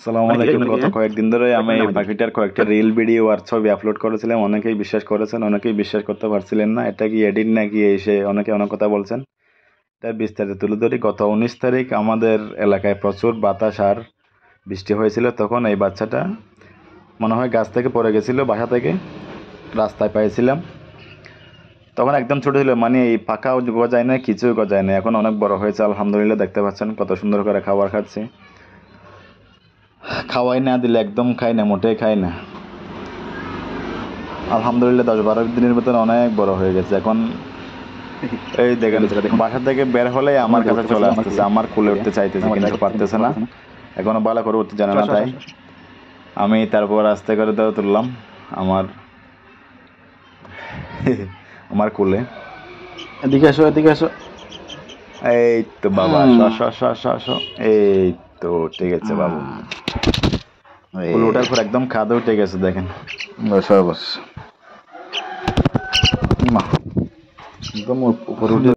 আসসালামু আলাইকুম। গত কয়েকদিন ধরে আমি এই পাখিটার কয়েকটা রিল ভিডিও আর ছবি আপলোড করেছিলাম। অনেকেই বিশ্বাস করেছেন, অনেকেই বিশ্বাস করতে পারছিলেন না এটা কি এডিট নাকি এসে অনেকে অনেক কথা বলছেন। তার বিস্তারিত তুলে ধরি। গত 19 তারিখ আমাদের এলাকায় প্রচুর বাতাস আর বৃষ্টি হয়েছিল। তখন এই বাচ্চাটা মনে হয় গাছ থেকে পড়ে গেছিল, বাসা থেকে রাস্তায় পেয়েছিলাম। তখন একদম ছোট ছিল, মানে এই পাখাও গজায় না, কিছুই গজায় না। এখন অনেক বড় হয়েছে আলহামদুলিল্লাহ। দেখতে পাচ্ছেন কত সুন্দর করে খাবার খাচ্ছে। খাওয়াই না দিলে একদম খাই না, মোটেই খাই না। আলহামদুলিল্লাহ 10-12 দিনের ভিতরে অনেক বড় হয়ে গেছে। এখন এই দেখেন, বাসা থেকে বের হলে আমার কাছে চলে আসতেছে, আমার কোলে উঠতে চাইতেছে কিন্তু পারতেছে না, এখনো ভালো করে উঠতে জানে না। তাই আমি তারপর আস্তে করে ধরে তুললাম আমার আমার কোলে। এদিকে আসো, এদিকে আসো। এই তো বাবা, আসো আসো আসো আসো আসো। এই তো ঠিক আছে বাবু, কোলে ওঠার পর একদম খাদে উঠে গেছে। দেখেন বসো বস, একদম উপরে উঠে